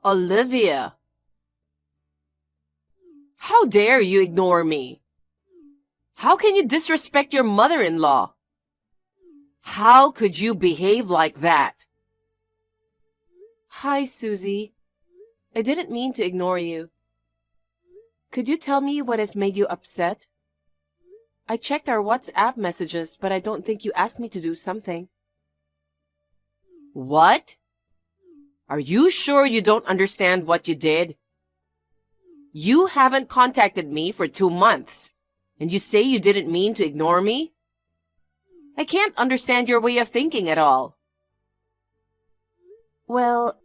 Olivia, how dare you ignore me? How can you disrespect your mother-in-law? How could you behave like that? Hi, Susie. I didn't mean to ignore you. Could you tell me what has made you upset? I checked our WhatsApp messages, but I don't think you asked me to do something. What? Are you sure you don't understand what you did? You haven't contacted me for 2 months, and you say you didn't mean to ignore me? I can't understand your way of thinking at all. Well,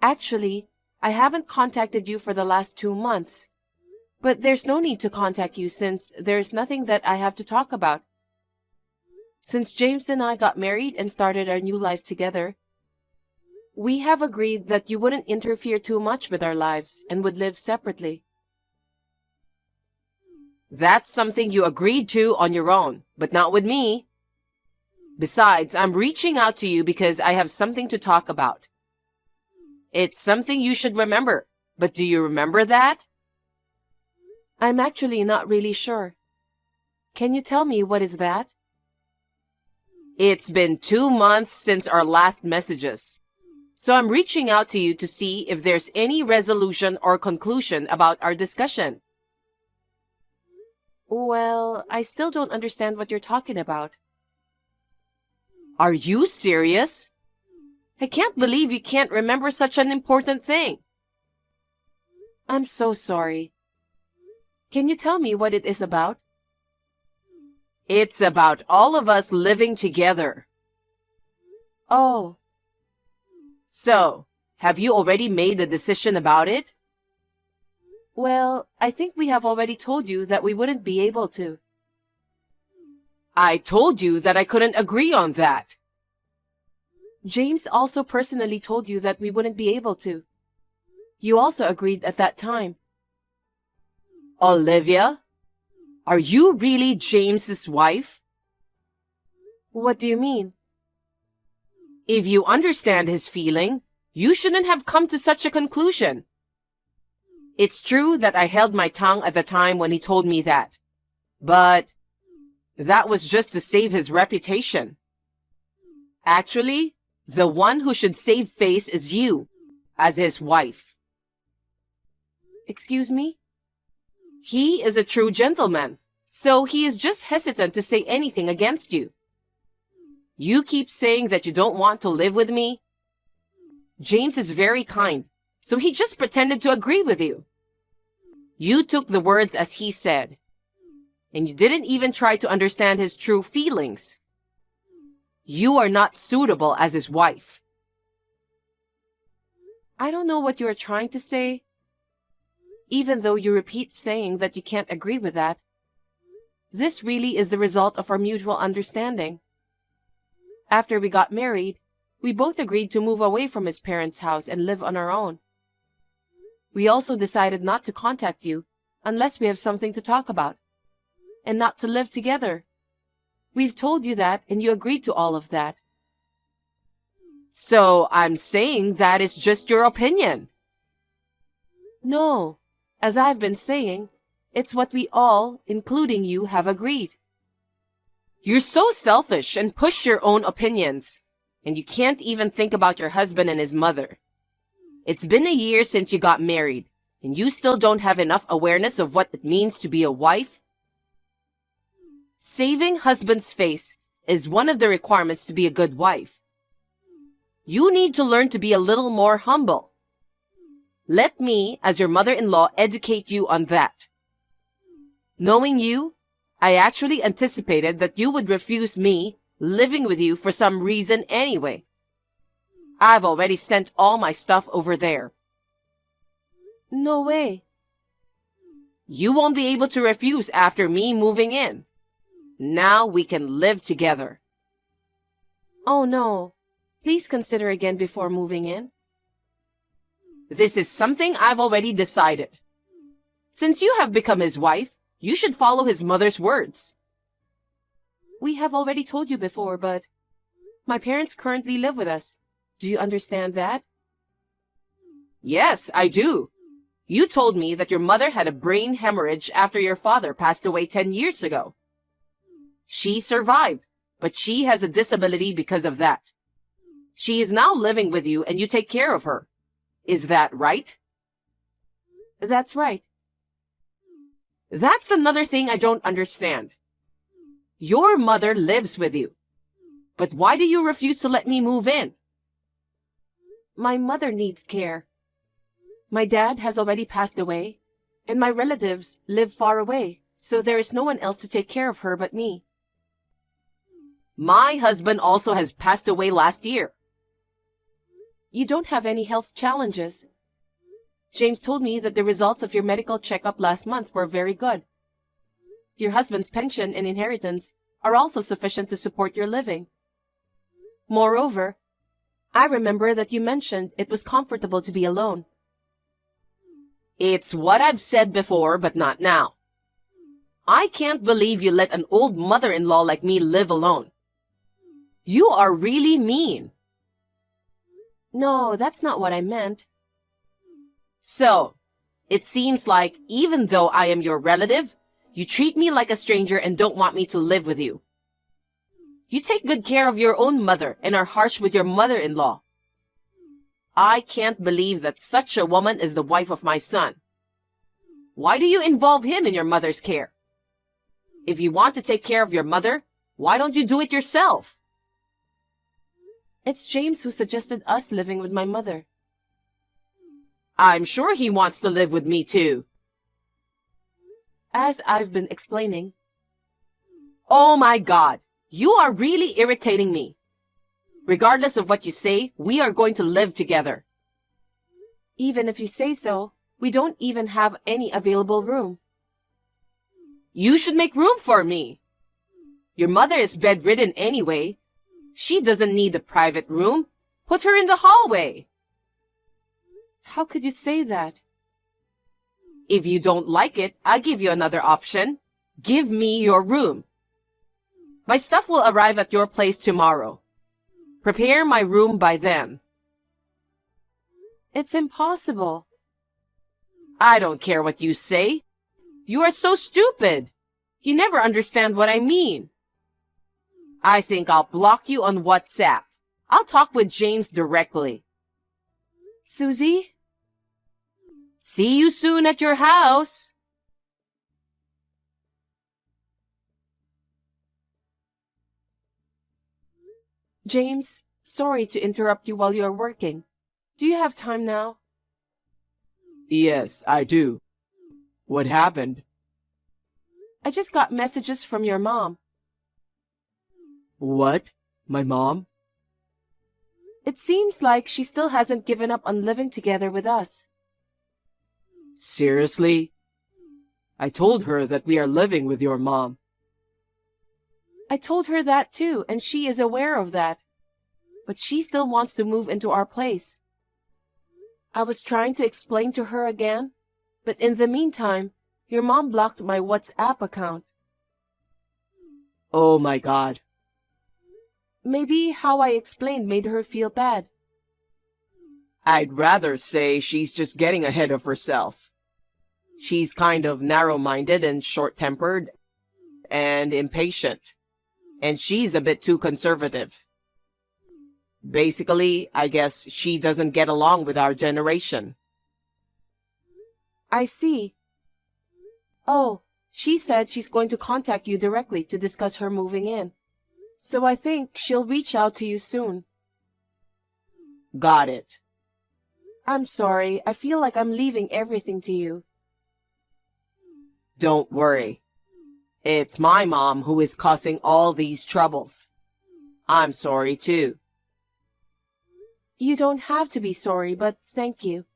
actually, I haven't contacted you for the last 2 months. But there's no need to contact you since there's nothing that I have to talk about. Since James and I got married and started our new life together, we have agreed that you wouldn't interfere too much with our lives and would live separately. That's something you agreed to on your own, but not with me. Besides, I'm reaching out to you because I have something to talk about. It's something you should remember, but do you remember that? I'm actually not really sure. Can you tell me what is that? It's been 2 months since our last messages. So I'm reaching out to you to see if there's any resolution or conclusion about our discussion. Well, I still don't understand what you're talking about. Are you serious? I can't believe you can't remember such an important thing. I'm so sorry. Can you tell me what it is about? It's about all of us living together. Oh. So, have you already made a decision about it? Well, I think we have already told you that we wouldn't be able to. I told you that I couldn't agree on that. James also personally told you that we wouldn't be able to. You also agreed at that time. Olivia, are you really James's wife? What do you mean? If you understand his feeling, you shouldn't have come to such a conclusion. It's true that I held my tongue at the time when he told me that, but that was just to save his reputation. Actually, the one who should save face is you, as his wife. Excuse me? He is a true gentleman, so he is just hesitant to say anything against you. You keep saying that you don't want to live with me. James is very kind, so he just pretended to agree with you. You took the words as he said, and you didn't even try to understand his true feelings. You are not suitable as his wife. I don't know what you are trying to say. Even though you repeat saying that you can't agree with that, this really is the result of our mutual understanding. After we got married, we both agreed to move away from his parents' house and live on our own. We also decided not to contact you unless we have something to talk about, and not to live together. We've told you that, and you agreed to all of that. So I'm saying that is just your opinion. No, as I've been saying, it's what we all, including you, have agreed. You're so selfish and push your own opinions, and you can't even think about your husband and his mother. It's been a year since you got married, and you still don't have enough awareness of what it means to be a wife? Saving husband's face is one of the requirements to be a good wife. You need to learn to be a little more humble. Let me, as your mother-in-law, educate you on that. Knowing you, I actually anticipated that you would refuse me living with you for some reason anyway. I've already sent all my stuff over there. No way. You won't be able to refuse after me moving in. Now we can live together. Oh no. Please consider again before moving in. This is something I've already decided. Since you have become his wife, you should follow his mother's words. We have already told you before, but my parents currently live with us. Do you understand that? Yes, I do. You told me that your mother had a brain hemorrhage after your father passed away 10 years ago. She survived, but she has a disability because of that. She is now living with you and you take care of her. Is that right? That's right. That's another thing I don't understand. Your mother lives with you. But why do you refuse to let me move in? My mother needs care. My dad has already passed away, and my relatives live far away, so there is no one else to take care of her but me. My husband also has passed away last year. You don't have any health challenges. James told me that the results of your medical checkup last month were very good. Your husband's pension and inheritance are also sufficient to support your living. Moreover, I remember that you mentioned it was comfortable to be alone. It's what I've said before, but not now. I can't believe you let an old mother-in-law like me live alone. You are really mean. No, that's not what I meant. So, it seems like even though I am your relative, you treat me like a stranger and don't want me to live with you. You take good care of your own mother and are harsh with your mother-in-law. I can't believe that such a woman is the wife of my son. Why do you involve him in your mother's care? If you want to take care of your mother, why don't you do it yourself? It's James who suggested us living with my mother. I'm sure he wants to live with me too. As I've been explaining. Oh my God, you are really irritating me. Regardless of what you say, we are going to live together. Even if you say so, we don't even have any available room. You should make room for me. Your mother is bedridden anyway. She doesn't need a private room. Put her in the hallway. How could you say that? If you don't like it, I'll give you another option. Give me your room. My stuff will arrive at your place tomorrow. Prepare my room by then. It's impossible. I don't care what you say. You are so stupid. You never understand what I mean. I think I'll block you on WhatsApp. I'll talk with James directly. Susie? See you soon at your house. James, sorry to interrupt you while you are working. Do you have time now? Yes, I do. What happened? I just got messages from your mom. What? My mom? It seems like she still hasn't given up on living together with us. Seriously? I told her that we are living with your mom. I told her that too, and she is aware of that. But she still wants to move into our place. I was trying to explain to her again, but in the meantime, your mom blocked my WhatsApp account. Oh my God. Maybe how I explained made her feel bad. I'd rather say she's just getting ahead of herself. She's kind of narrow-minded and short-tempered and impatient. And she's a bit too conservative. Basically, I guess she doesn't get along with our generation. I see. Oh, she said she's going to contact you directly to discuss her moving in. So I think she'll reach out to you soon. Got it. I'm sorry. I feel like I'm leaving everything to you. Don't worry. It's my mom who is causing all these troubles. I'm sorry too. You don't have to be sorry, but thank you.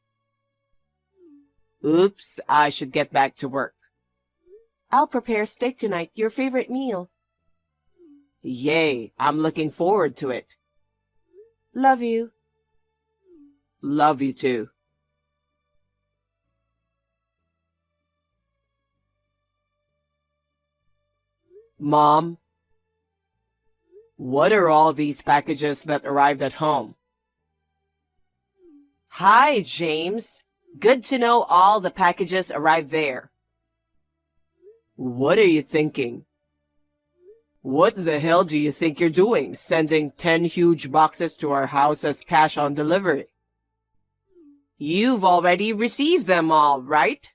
Oops, I should get back to work. I'll prepare steak tonight, your favorite meal. Yay, I'm looking forward to it. Love you. Love you too. Mom, what are all these packages that arrived at home? Hi, James. Good to know all the packages arrived there. What are you thinking? What the hell do you think you're doing, sending 10 huge boxes to our house as cash on delivery? You've already received them all, right?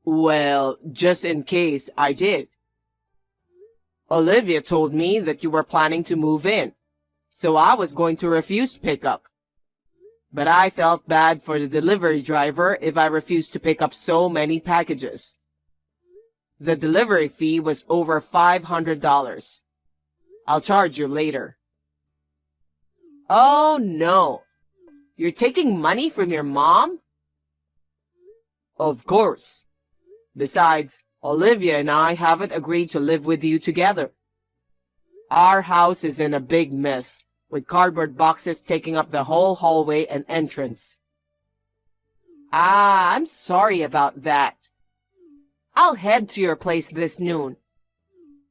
Well, just in case I did. Olivia told me that you were planning to move in, so I was going to refuse pickup. But I felt bad for the delivery driver if I refused to pick up so many packages. The delivery fee was over $500. I'll charge you later. Oh no. You're taking money from your mom? Of course. Besides, Olivia and I haven't agreed to live with you together. Our house is in a big mess, with cardboard boxes taking up the whole hallway and entrance. I'm sorry about that. I'll head to your place this noon.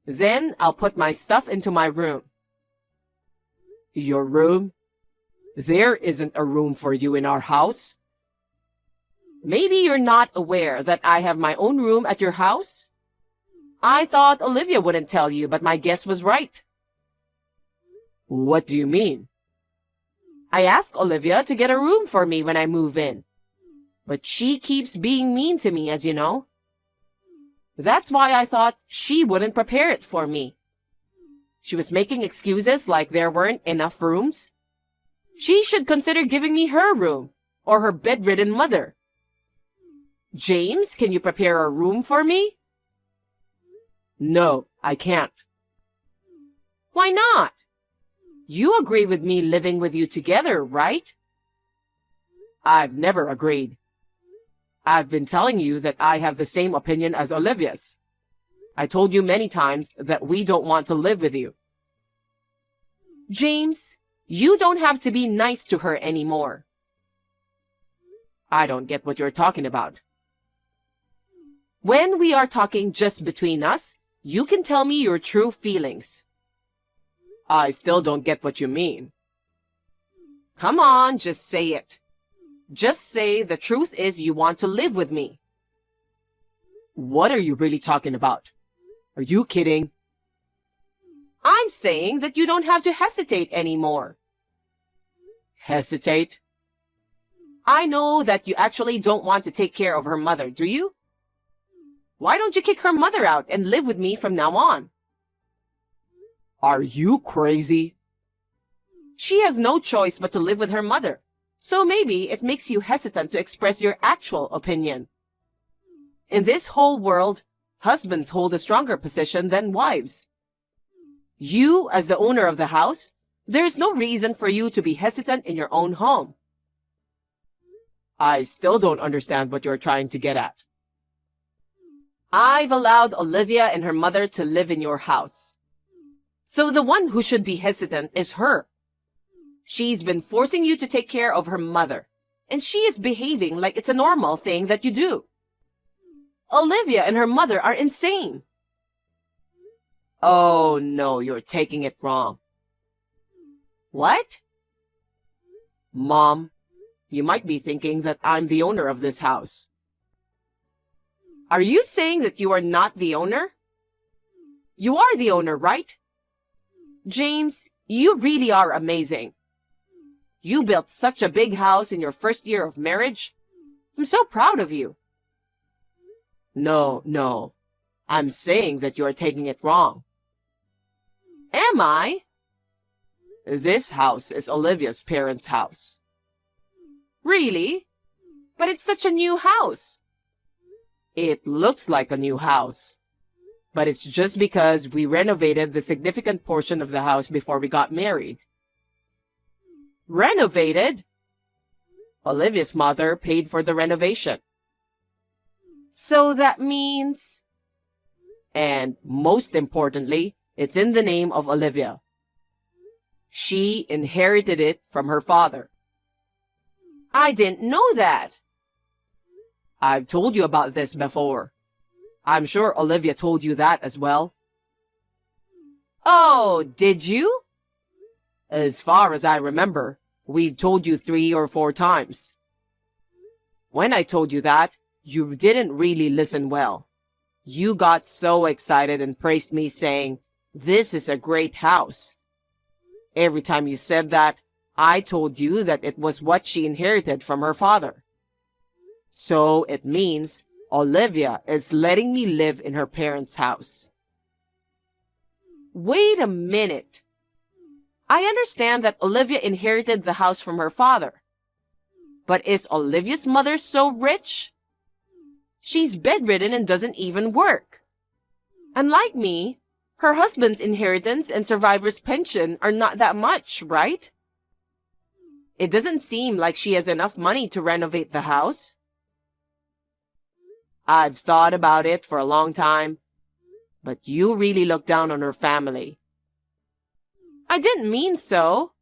Then I'll put my stuff into my room. Your room? There isn't a room for you in our house. Maybe you're not aware that I have my own room at your house? I thought Olivia wouldn't tell you, but my guess was right. What do you mean? I asked Olivia to get a room for me when I move in. But she keeps being mean to me, as you know. That's why I thought she wouldn't prepare it for me. She was making excuses like there weren't enough rooms. She should consider giving me her room, or her bedridden mother. James, can you prepare a room for me? No, I can't. Why not? You agree with me living with you together, right? I've never agreed. I've been telling you that I have the same opinion as Olivia's. I told you many times that we don't want to live with you. James, you don't have to be nice to her anymore. I don't get what you're talking about. When we are talking just between us, you can tell me your true feelings. I still don't get what you mean. Come on, just say it. Just say the truth is you want to live with me. What are you really talking about? Are you kidding? I'm saying that you don't have to hesitate anymore. Hesitate? I know that you actually don't want to take care of her mother, do you? Why don't you kick her mother out and live with me from now on? Are you crazy? She has no choice but to live with her mother, so maybe it makes you hesitant to express your actual opinion. In this whole world, husbands hold a stronger position than wives. You, as the owner of the house, there's no reason for you to be hesitant in your own home. I still don't understand what you're trying to get at. I've allowed Olivia and her mother to live in your house. So the one who should be hesitant is her. She's been forcing you to take care of her mother, and she is behaving like it's a normal thing that you do. Olivia and her mother are insane. Oh no, you're taking it wrong. What? Mom, you might be thinking that I'm the owner of this house. Are you saying that you are not the owner? You are the owner, right? James, you really are amazing. You built such a big house in your first year of marriage. I'm so proud of you. No. I'm saying that you're taking it wrong. Am I? This house is Olivia's parents' house. Really? But it's such a new house. It looks like a new house. But it's just because we renovated the significant portion of the house before we got married. Renovated? Olivia's mother paid for the renovation. So that means... And most importantly, it's in the name of Olivia. She inherited it from her father. I didn't know that. I've told you about this before. I'm sure Olivia told you that as well. Oh, did you? As far as I remember, We've told you 3 or 4 times. When I told you that, you didn't really listen well. You got so excited and praised me, saying, "This is a great house." Every time you said that, I told you that it was what she inherited from her father. So it means Olivia is letting me live in her parents' house. Wait a minute. I understand that Olivia inherited the house from her father. But is Olivia's mother so rich? She's bedridden and doesn't even work. Unlike me, her husband's inheritance and survivor's pension are not that much, right? It doesn't seem like she has enough money to renovate the house. I've thought about it for a long time, but you really look down on her family. I didn't mean so.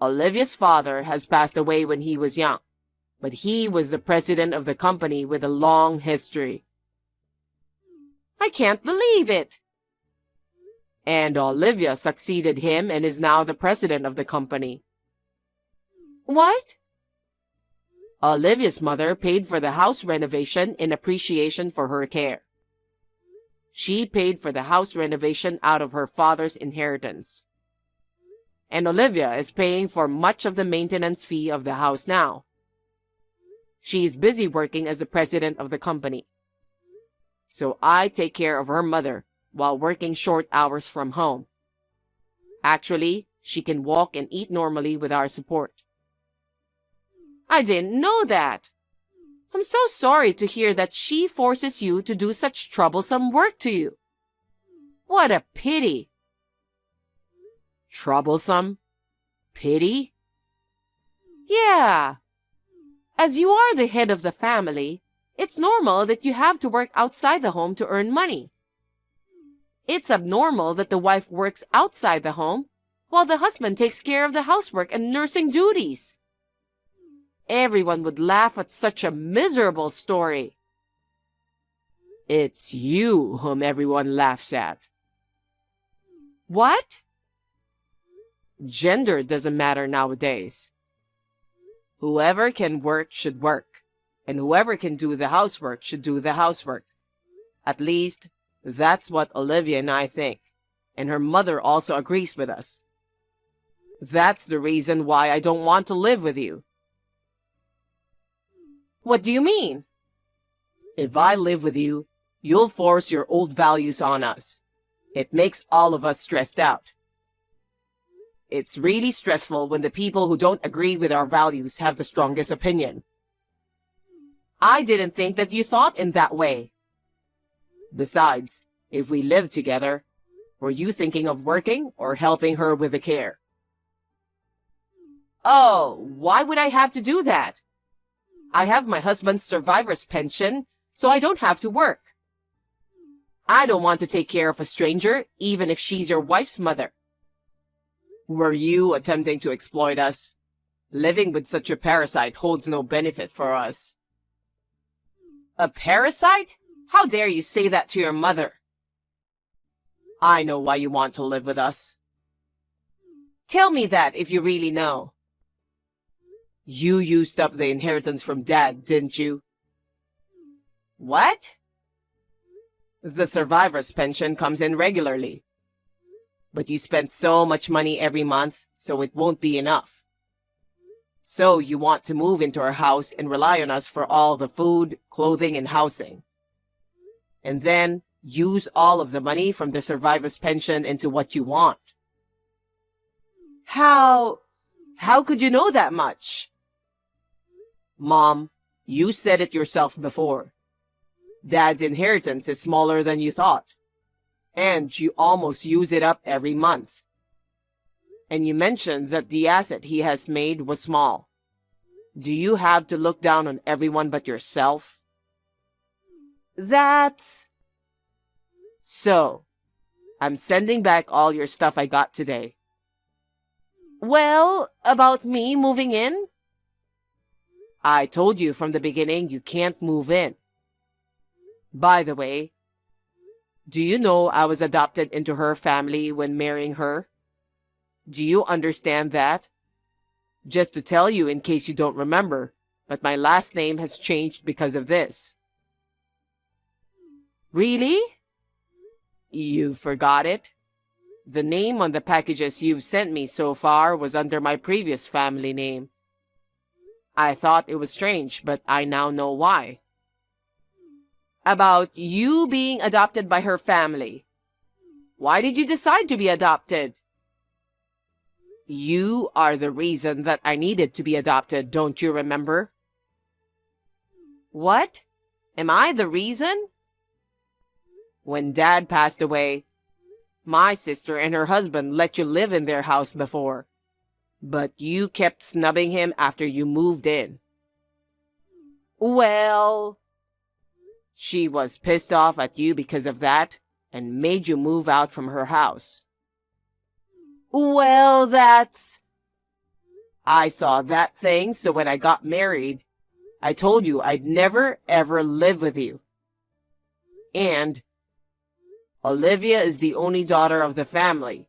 Olivia's father has passed away when he was young, but he was the president of the company with a long history. I can't believe it. And Olivia succeeded him and is now the president of the company. What? Olivia's mother paid for the house renovation in appreciation for her care. She paid for the house renovation out of her father's inheritance. And Olivia is paying for much of the maintenance fee of the house now. She is busy working as the president of the company. So I take care of her mother while working short hours from home. Actually, she can walk and eat normally with our support. I didn't know that. I'm so sorry to hear that she forces you to do such troublesome work to you. What a pity. Troublesome? Pity? Yeah. As you are the head of the family, it's normal that you have to work outside the home to earn money. It's abnormal that the wife works outside the home while the husband takes care of the housework and nursing duties. Everyone would laugh at such a miserable story. It's you whom everyone laughs at. What? Gender doesn't matter nowadays. Whoever can work should work, and whoever can do the housework should do the housework. At least, that's what Olivia and I think, and her mother also agrees with us. That's the reason why I don't want to live with you. What do you mean? If I live with you, you'll force your old values on us. It makes all of us stressed out. It's really stressful when the people who don't agree with our values have the strongest opinion. I didn't think that you thought in that way. Besides, if we live together, were you thinking of working or helping her with the care? Oh, why would I have to do that? I have my husband's survivor's pension, so I don't have to work. I don't want to take care of a stranger, even if she's your wife's mother. Were you attempting to exploit us? Living with such a parasite holds no benefit for us. A parasite? How dare you say that to your mother? I know why you want to live with us. Tell me that if you really know. You used up the inheritance from Dad, didn't you? What? The survivor's pension comes in regularly. But you spend so much money every month, so it won't be enough. So you want to move into our house and rely on us for all the food, clothing, and housing. And then use all of the money from the survivor's pension into what you want. How could you know that much? Mom, you said it yourself before. Dad's inheritance is smaller than you thought. And you almost use it up every month. And you mentioned that the asset he has made was small. Do you have to look down on everyone but yourself? That's... So, I'm sending back all your stuff I got today. Well, about me moving in? I told you from the beginning you can't move in. By the way, do you know I was adopted into her family when marrying her? Do you understand that? Just to tell you in case you don't remember, but my last name has changed because of this. Really? You forgot it? The name on the packages you've sent me so far was under my previous family name. I thought it was strange, but I now know why. About you being adopted by her family. Why did you decide to be adopted? You are the reason that I needed to be adopted, don't you remember? What? Am I the reason? When Dad passed away, my sister and her husband let you live in their house before, but you kept snubbing him after you moved in. Well, she was pissed off at you because of that and made you move out from her house. well, that's... I saw that thing, so when I got married, I told you I'd never ever live with you. And Olivia is the only daughter of the family,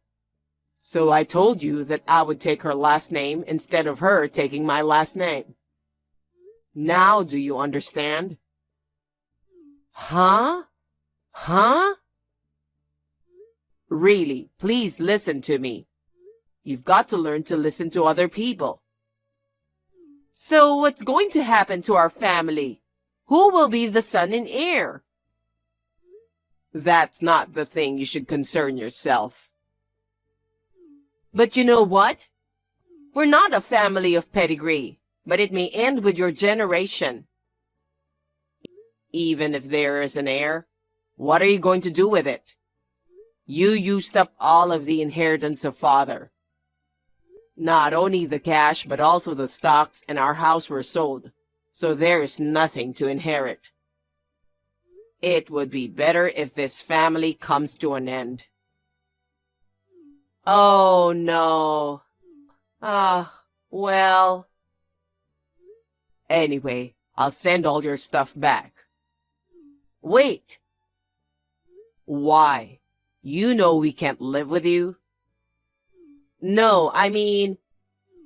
so I told you that I would take her last name instead of her taking my last name. Now do you understand? Huh? Huh? Really, please listen to me. You've got to learn to listen to other people. So what's going to happen to our family? Who will be the son and heir? That's not the thing you should concern yourself. But you know what? We're not a family of pedigree, but it may end with your generation. Even if there is an heir, what are you going to do with it? You used up all of the inheritance of father. Not only the cash, but also the stocks and our house were sold, so there is nothing to inherit. It would be better if this family comes to an end. Oh, no. Well... Anyway, I'll send all your stuff back. Wait. Why? You know we can't live with you. No, I mean,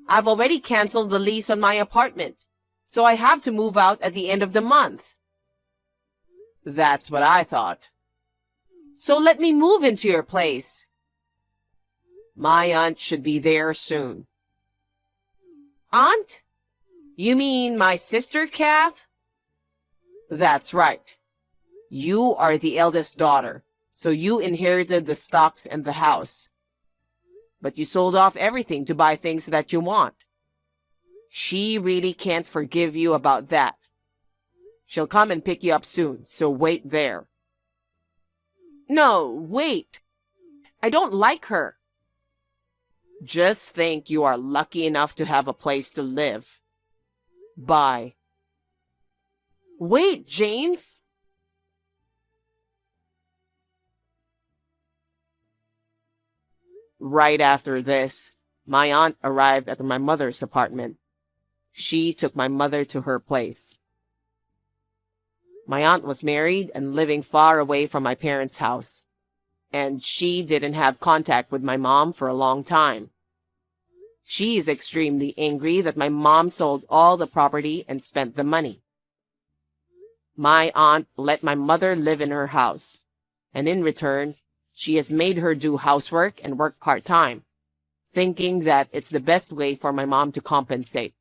I've already canceled the lease on my apartment, so I have to move out at the end of the month. That's what I thought. So let me move into your place. My aunt should be there soon. Aunt? You mean my sister, Kath? That's right. You are the eldest daughter, so you inherited the stocks and the house. But you sold off everything to buy things that you want. She really can't forgive you about that. She'll come and pick you up soon, so wait there. No, wait. I don't like her. Just think you are lucky enough to have a place to live. Bye. Wait, James. Right after this, my aunt arrived at my mother's apartment. She took my mother to her place. My aunt was married and living far away from my parents' house, and she didn't have contact with my mom for a long time. She is extremely angry that my mom sold all the property and spent the money. My aunt let my mother live in her house, and in return, she has made her do housework and work part-time, thinking that it's the best way for my mom to compensate.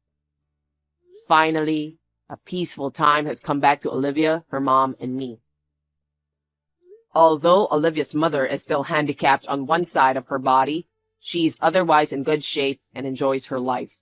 Finally, a peaceful time has come back to Olivia, her mom, and me. Although Olivia's mother is still handicapped on one side of her body, she is otherwise in good shape and enjoys her life.